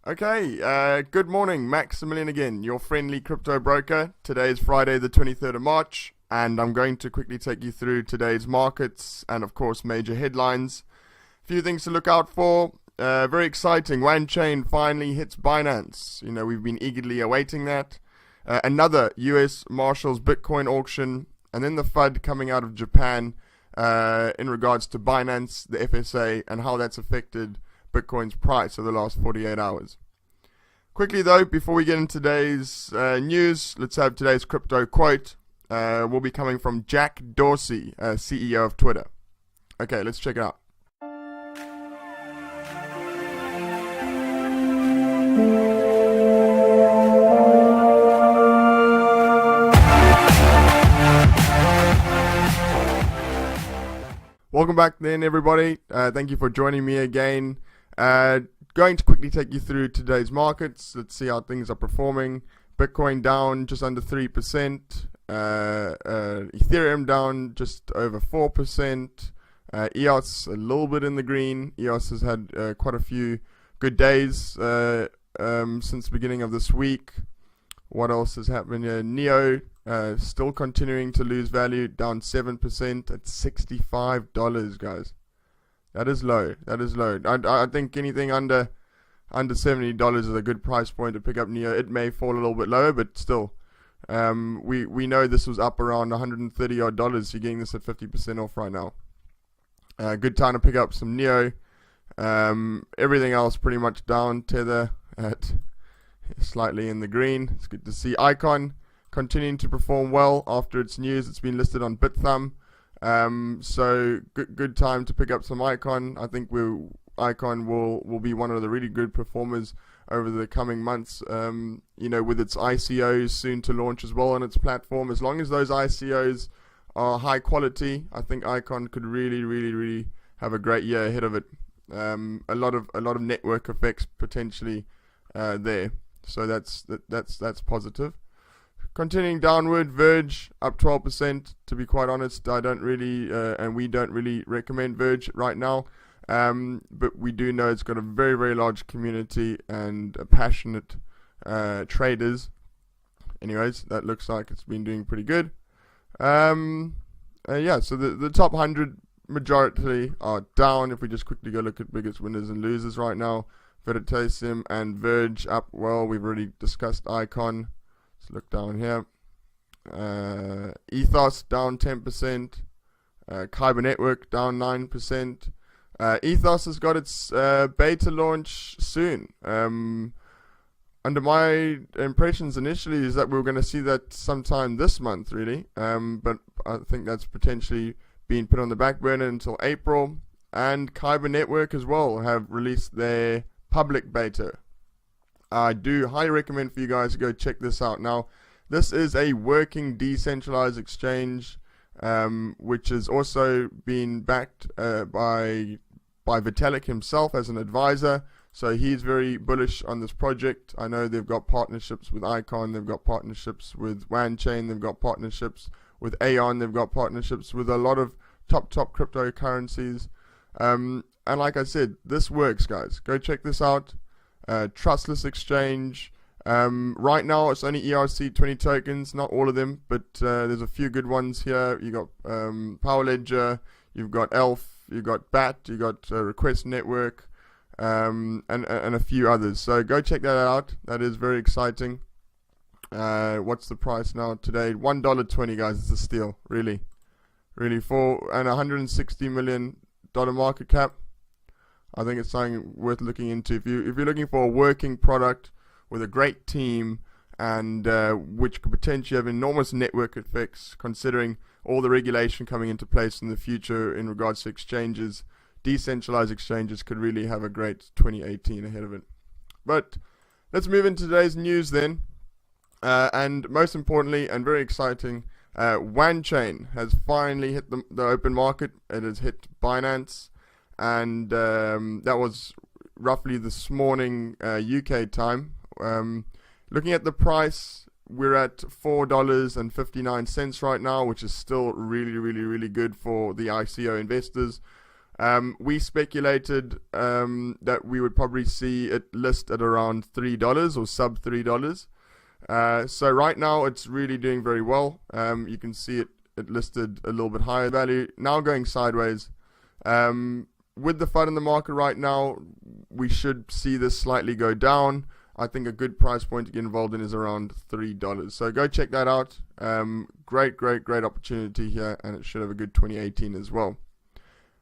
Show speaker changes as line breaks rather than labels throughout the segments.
Good morning, Maximilian again, your friendly crypto broker. Today is Friday the 23rd of March, and I'm going to quickly take you through today's markets and, of course, major headlines. A few things to look out for. Very exciting, WANCHAIN finally hits Binance. We've been eagerly awaiting that. Another US MARSHALS Bitcoin auction, and then the FUD coming out of Japan in regards to Binance, the FSA, and how that's affected Bitcoin's price over the last 48 hours. Quickly though, before we get into today's news, let's have today's crypto quote. Will be coming from Jack Dorsey, CEO of Twitter. Okay, let's check it out. Welcome back then, everybody. Thank you for joining me again. Going to quickly take you through today's markets. Let's see how things are performing. Bitcoin down just under 3%. Ethereum down just over 4%. EOS a little bit in the green. EOS has had quite a few good days since the beginning of this week. What else has happened here? Neo still continuing to lose value, down 7% at $65, guys. That is low. I think anything under $70 is a good price point to pick up Neo. It may fall a little bit lower, but still, we know this was up around $130 odd. You're getting this at 50% off right now. Good time to pick up some Neo. Everything else pretty much down. Tether at slightly in the green. It's good to see Icon continuing to perform well after its news. It's been listed on BitThumb. So good time to pick up some Icon. I think Icon will be one of the really good performers over the coming months. With its ICOs soon to launch as well on its platform. As long as those ICOs are high quality, I think Icon could really have a great year ahead of it. A lot of network effects potentially there. So that's positive. Continuing downward, Verge up 12%. To be quite honest, I don't really, and we don't really recommend Verge right now. But we do know it's got a very large community and passionate traders. Anyways, that looks like it's been doing pretty good. So the top 100 majority are down. If we just quickly go look at biggest winners and losers right now, Veritasium and Verge up well. We've already discussed Icon. Let's look down here. Ethos down 10%. Kyber Network down 9%. Ethos has got its beta launch soon. Under my impressions initially is that we were going to see that sometime this month, really. But I think that's potentially being put on the back burner until April. And Kyber Network as well have released their public beta. I do highly recommend for you guys to go check this out. Now, this is a working decentralized exchange, which has also been backed by Vitalik himself as an advisor. So he's very bullish on this project. I know they've got partnerships with Icon, they've got partnerships with WANCHAIN, they've got partnerships with Aeon, they've got partnerships with a lot of top cryptocurrencies. And like I said, this works, guys. Go check this out. Trustless exchange. Right now it's only ERC20 tokens, not all of them, but there's a few good ones here. You got Power Ledger, you've got Elf, you've got BAT, you've got Request Network, and a few others. So go check that out. That is very exciting. What's the price now today? $1.20, guys. It's a steal, really for and $160 million market cap. I think it's something worth looking into. If you're looking for a working product with a great team and which could potentially have enormous network effects, considering all the regulation coming into place in the future in regards to exchanges, decentralized exchanges could really have a great 2018 ahead of it. But let's move into today's news then. And most importantly, and very exciting, WANCHAIN has finally hit the open market. It has hit Binance. And that was roughly this morning UK time. Looking at the price, we're at $4.59 right now, which is still really good for the ICO investors. We speculated that we would probably see it list at around $3 or sub $3. So right now it's really doing very well. You can see it listed a little bit higher value, now going sideways. With the FUD in the market right now, we should see this slightly go down. I think a good price point to get involved in is around $3. So go check that out. Great opportunity here, and it should have a good 2018 as well.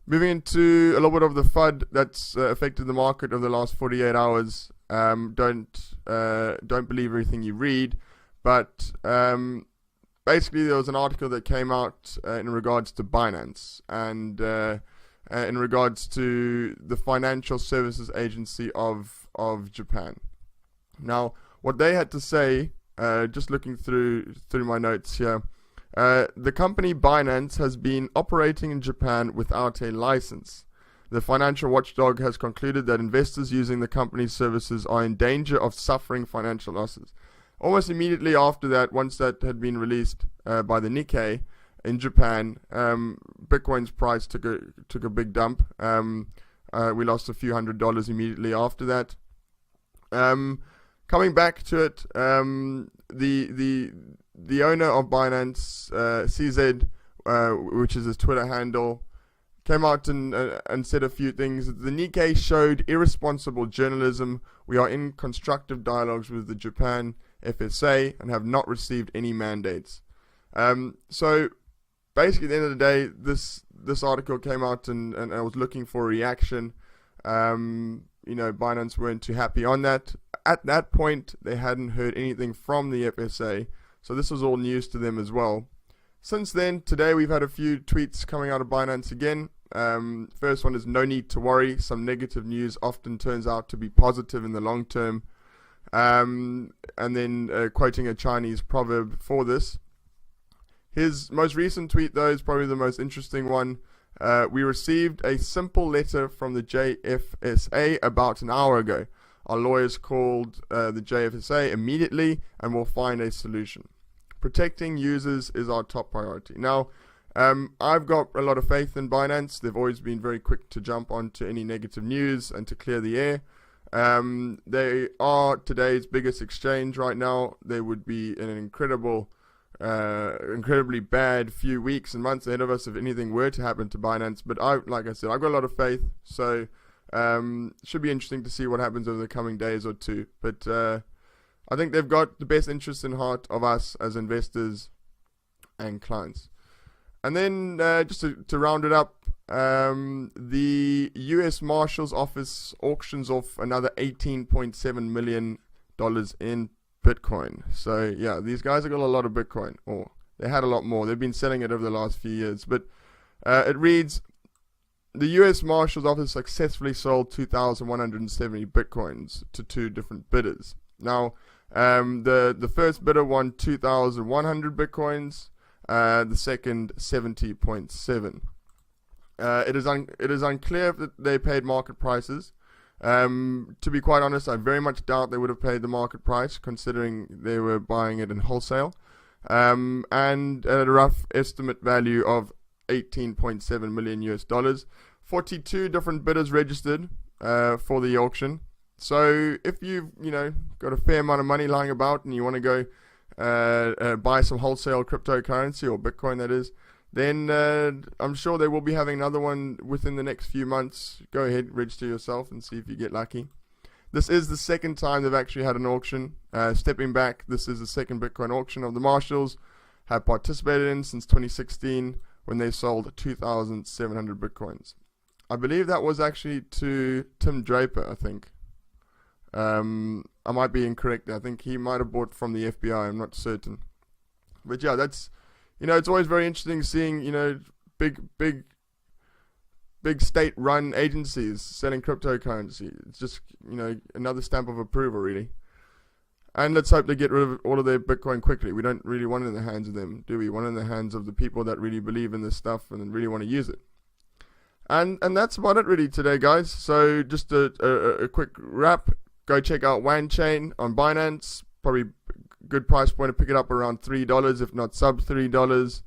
Moving into a little bit of the FUD that's affected the market over the last 48 hours. Don't believe everything you read, but basically there was an article that came out in regards to Binance and in regards to the Financial Services Agency of Japan. Now, what they had to say, just looking through my notes here, the company Binance has been operating in Japan without a license. The financial watchdog has concluded that investors using the company's services are in danger of suffering financial losses. Almost immediately after that, once that had been released by the Nikkei in Japan, Bitcoin's price took a big dump. We lost a few $100s immediately after that. Coming back to it, the owner of Binance, CZ, which is his Twitter handle, came out and said a few things. The Nikkei showed irresponsible journalism. We are in constructive dialogues with the Japan FSA and have not received any mandates. So basically, at the end of the day, this article came out and I was looking for a reaction. Binance weren't too happy on that. At that point, they hadn't heard anything from the FSA, so this was all news to them as well. Since then, today we've had a few tweets coming out of Binance again. First one is no need to worry. Some negative news often turns out to be positive in the long term. And then quoting a Chinese proverb for this. His most recent tweet, though, is probably the most interesting one. We received a simple letter from the JFSA about an hour ago. Our lawyers called the JFSA immediately and will find a solution. Protecting users is our top priority. Now, I've got a lot of faith in Binance. They've always been very quick to jump onto any negative news and to clear the air. They are today's biggest exchange right now. They would be in an incredibly bad few weeks and months ahead of us if anything were to happen to Binance. But like I said, I've got a lot of faith. So should be interesting to see what happens over the coming days or two. But I think they've got the best interest in heart of us as investors and clients. And then just to round it up, the US Marshals Office auctions off another $18.7 million in Bitcoin. So yeah, these guys have got a lot of Bitcoin, or they had a lot more. They've been selling it over the last few years. But it reads, the US Marshals Office successfully sold 2,170 Bitcoins to two different bidders. Now, the first bidder won 2,100 Bitcoins. The second 70.7. It is unclear if they paid market prices. To be quite honest, I very much doubt they would have paid the market price, considering they were buying it in wholesale. And at a rough estimate value of $18.7 million US. 42 different bidders registered for the auction. So if you've got a fair amount of money lying about and you want to go buy some wholesale cryptocurrency, or Bitcoin that is, then I'm sure they will be having another one within the next few months. Go ahead, register yourself and see if you get lucky. This is the second time they've actually had an auction. Stepping back, this is the second Bitcoin auction of the Marshals have participated in since 2016, when they sold 2,700 Bitcoins. I believe that was actually to Tim Draper, I think. I might be incorrect. I think he might have bought from the FBI. I'm not certain. But yeah, that's, it's always very interesting seeing, big state-run agencies selling cryptocurrency. It's just, another stamp of approval, really. And let's hope they get rid of all of their Bitcoin quickly. We don't really want it in the hands of them, do we? We want it in the hands of the people that really believe in this stuff and really want to use it. And that's about it really today, guys. So just a quick wrap. Go check out WANCHAIN on Binance. Probably good price point to pick it up around $3, if not sub $3.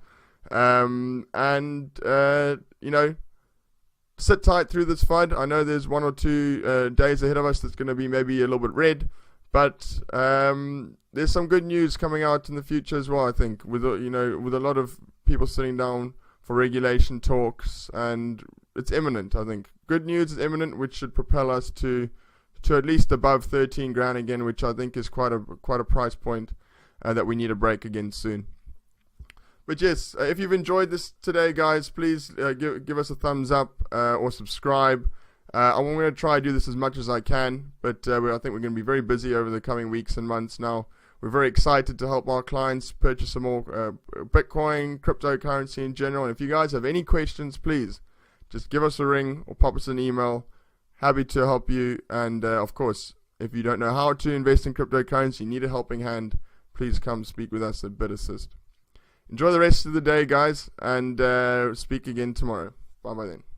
sit tight through this FUD. I know there's 1 or 2 days ahead of us that's going to be maybe a little bit red, but there's some good news coming out in the future as well. I think with with a lot of people sitting down for regulation talks, and it's imminent. I think good news is imminent, which should propel us to at least above 13 grand again, which I think is quite a price point that we need to break again soon. But yes, if you've enjoyed this today, guys, please give us a thumbs up or subscribe. I'm going to try to do this as much as I can, but I think we're going to be very busy over the coming weeks and months now. We're very excited to help our clients purchase some more Bitcoin, cryptocurrency in general. And if you guys have any questions, please just give us a ring or pop us an email. Happy to help you. And of course, if you don't know how to invest in cryptocurrency, need a helping hand, please come speak with us at BitAssist. Enjoy the rest of the day, guys, and speak again tomorrow. Bye-bye then.